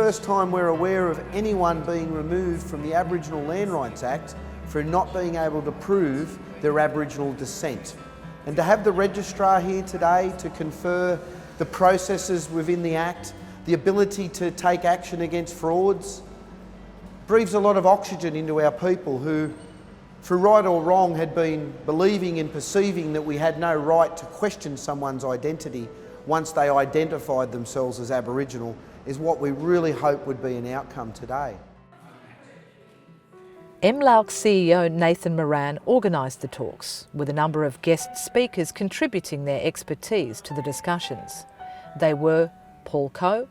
first time we're aware of anyone being removed from the Aboriginal Land Rights Act for not being able to prove their Aboriginal descent. And to have the Registrar here today to confer the processes within the Act, the ability to take action against frauds, breathes a lot of oxygen into our people who, through right or wrong, had been believing and perceiving that we had no right to question someone's identity once they identified themselves as Aboriginal, is what we really hope would be an outcome today. MLALC CEO Nathan Moran organised the talks, with a number of guest speakers contributing their expertise to the discussions. They were Paul Coe,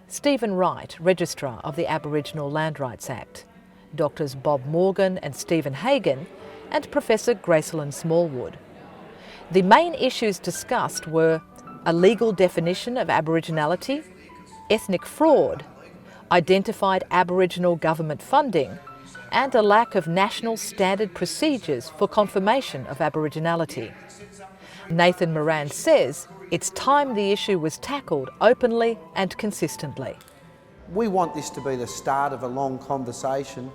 Stephen Wright, Registrar of the Aboriginal Land Rights Act, Doctors Bob Morgan and Stephen Hagan, and Professor Gracelyn Smallwood. The main issues discussed were a legal definition of Aboriginality, ethnic fraud, identified Aboriginal government funding, and a lack of national standard procedures for confirmation of Aboriginality. Nathan Moran says it's time the issue was tackled openly and consistently. We want this to be the start of a long conversation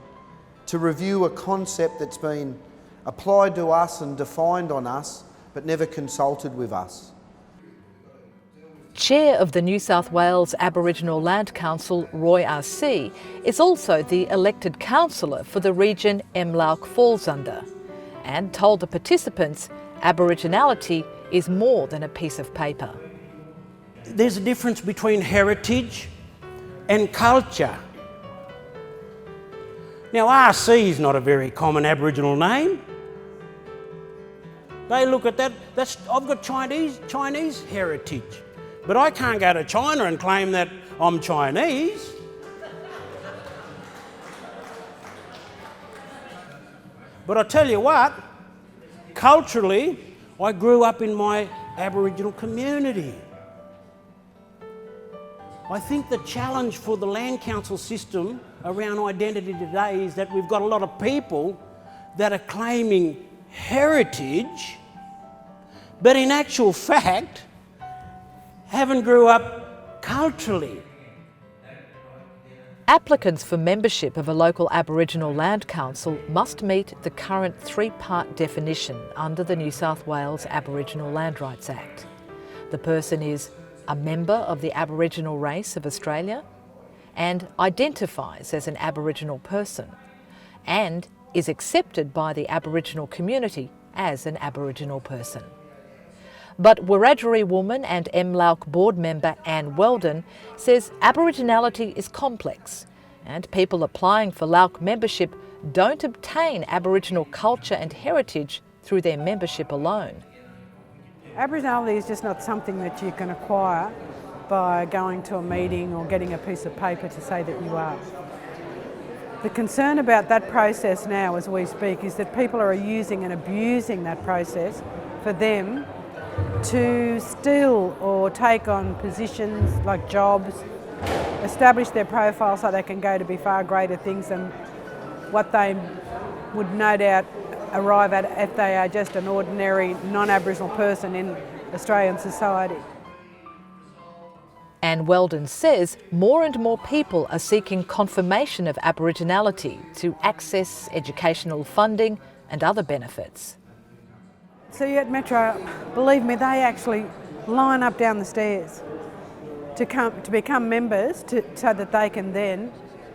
to review a concept that's been applied to us and defined on us, but never consulted with us. Chair of the New South Wales Aboriginal Land Council, Roy RC, is also the elected councillor for the region MLALC falls under, and told the participants Aboriginality is more than a piece of paper. There's a difference between heritage and culture. Now, RC is not a very common Aboriginal name. They look at that, I've got Chinese heritage. But I can't go to China and claim that I'm Chinese. But I tell you what, culturally, I grew up in my Aboriginal community. I think the challenge for the Land Council system around identity today is that we've got a lot of people that are claiming heritage, but in actual fact, haven't grew up culturally. Applicants for membership of a local Aboriginal Land Council must meet the current three-part definition under the New South Wales Aboriginal Land Rights Act. The person is a member of the Aboriginal race of Australia and identifies as an Aboriginal person and is accepted by the Aboriginal community as an Aboriginal person. But Wiradjuri woman and MLALC board member Anne Weldon says Aboriginality is complex and people applying for LALC membership don't obtain Aboriginal culture and heritage through their membership alone. Aboriginality is just not something that you can acquire by going to a meeting or getting a piece of paper to say that you are. The concern about that process now as we speak is that people are using and abusing that process for them to steal or take on positions like jobs, establish their profile so they can go to be far greater things than what they would no doubt arrive at if they are just an ordinary non-Aboriginal person in Australian society. Anne Weldon says more and more people are seeking confirmation of Aboriginality to access educational funding and other benefits. See, at Metro, believe me, they actually line up down the stairs to become members so that they can then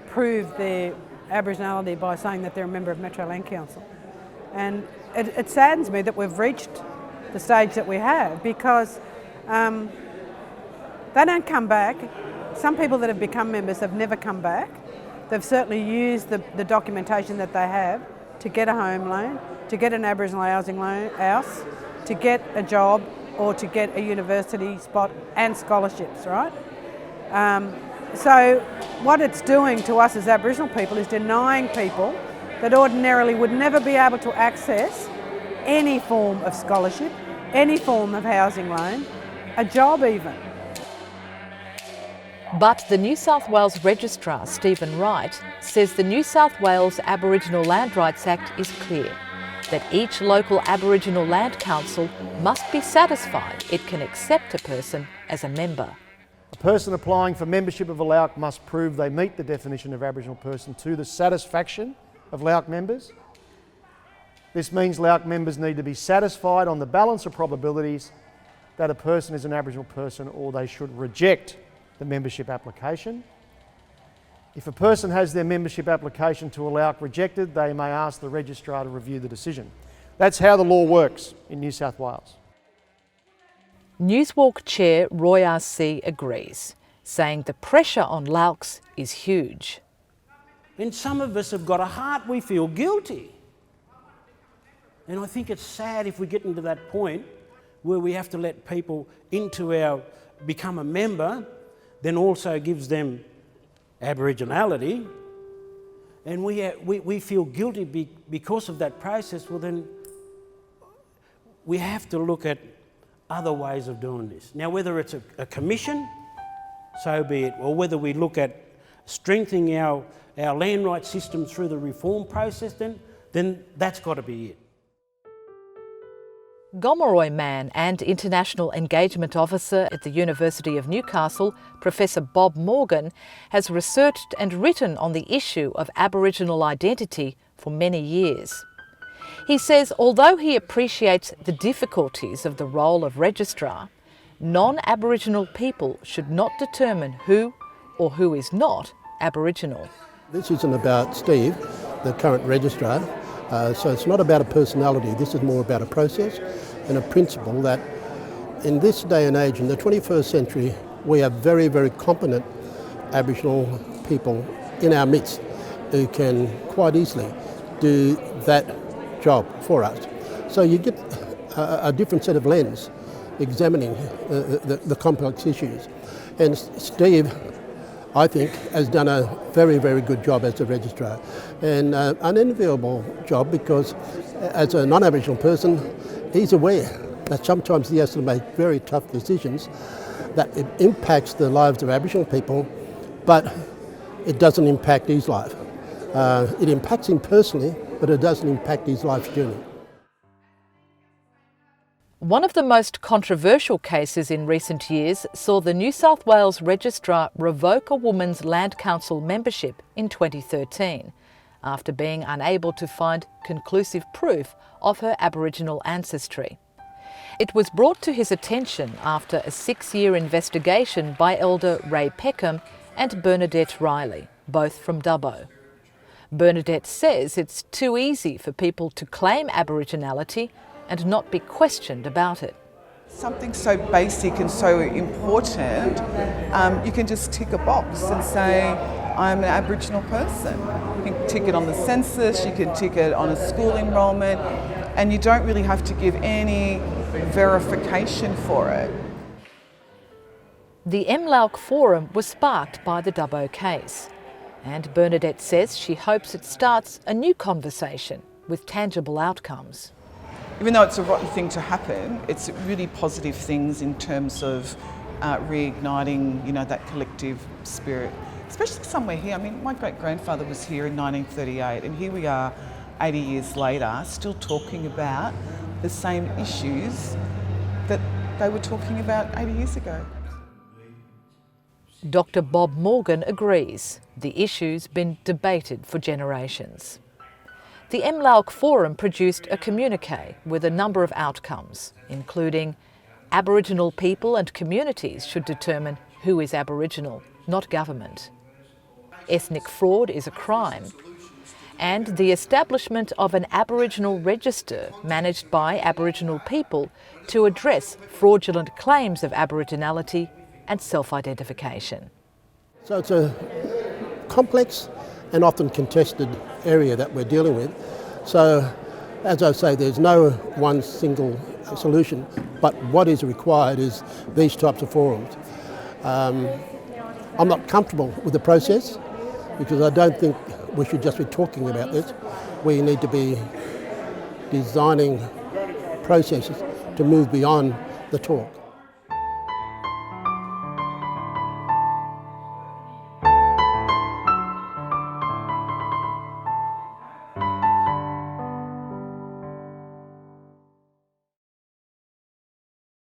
prove their Aboriginality by saying that they're a member of Metro Land Council. And it saddens me that we've reached the stage that we have because they don't come back. Some people that have become members have never come back. They've certainly used the documentation that they have to get a home loan, to get an Aboriginal housing loan, house, to get a job or to get a university spot and scholarships, right? So what it's doing to us as Aboriginal people is denying people that ordinarily would never be able to access any form of scholarship, any form of housing loan, a job even. But the New South Wales Registrar, Stephen Wright, says the New South Wales Aboriginal Land Rights Act is clear that each local Aboriginal Land Council must be satisfied it can accept a person as a member. A person applying for membership of a LAOC must prove they meet the definition of Aboriginal person to the satisfaction of LAOC members. This means LAOC members need to be satisfied on the balance of probabilities that a person is an Aboriginal person, or they should reject the membership application. If a person has their membership application to a LAOC rejected, they may ask the registrar to review the decision. That's how the law works in New South Wales. Newswalk Chair Roy RC agrees, saying the pressure on LAOCs is huge. And some of us have got a heart, we feel guilty. And I think it's sad if we get into that point where we have to let people become a member, then also gives them Aboriginality, and we feel guilty because of that process. Well, then we have to look at other ways of doing this. Now, whether it's a commission, so be it, or whether we look at strengthening our land rights system through the reform process, then that's got to be it. Gomeroi man and International Engagement Officer at the University of Newcastle, Professor Bob Morgan, has researched and written on the issue of Aboriginal identity for many years. He says although he appreciates the difficulties of the role of registrar, non-Aboriginal people should not determine who or who is not Aboriginal. This isn't about Steve, the current registrar. So it's not about a personality, this is more about a process and a principle that in this day and age, in the 21st century, we have very, very competent Aboriginal people in our midst who can quite easily do that job for us. So you get a different set of lens examining the complex issues. And Steve, I think, has done a very, very good job as a registrar, and an enviable job because as a non-Aboriginal person, he's aware that sometimes he has to make very tough decisions that it impacts the lives of Aboriginal people, but it doesn't impact his life. It impacts him personally, but it doesn't impact his life journey. One of the most controversial cases in recent years saw the New South Wales Registrar revoke a woman's Land Council membership in 2013 after being unable to find conclusive proof of her Aboriginal ancestry. It was brought to his attention after a 6-year investigation by Elder Ray Peckham and Bernadette Riley, both from Dubbo. Bernadette says it's too easy for people to claim Aboriginality and not be questioned about it. Something so basic and so important, you can just tick a box and say, I'm an Aboriginal person. You can tick it on the census, you can tick it on a school enrolment, and you don't really have to give any verification for it. The MLAOC Forum was sparked by the Dubbo case, and Bernadette says she hopes it starts a new conversation with tangible outcomes. Even though it's a rotten thing to happen, it's really positive things in terms of reigniting, that collective spirit, especially somewhere here. I mean, my great-grandfather was here in 1938, and here we are 80 years later, still talking about the same issues that they were talking about 80 years ago. Dr. Bob Morgan agrees the issue's been debated for generations. The MLAOC Forum produced a communique with a number of outcomes, including Aboriginal people and communities should determine who is Aboriginal, not government. Ethnic fraud is a crime, and the establishment of an Aboriginal register managed by Aboriginal people to address fraudulent claims of Aboriginality and self-identification. So it's a complex and often contested area that we're dealing with. So, as I say, there's no one single solution, but what is required is these types of forums. I'm not comfortable with the process because I don't think we should just be talking about this. We need to be designing processes to move beyond the talk.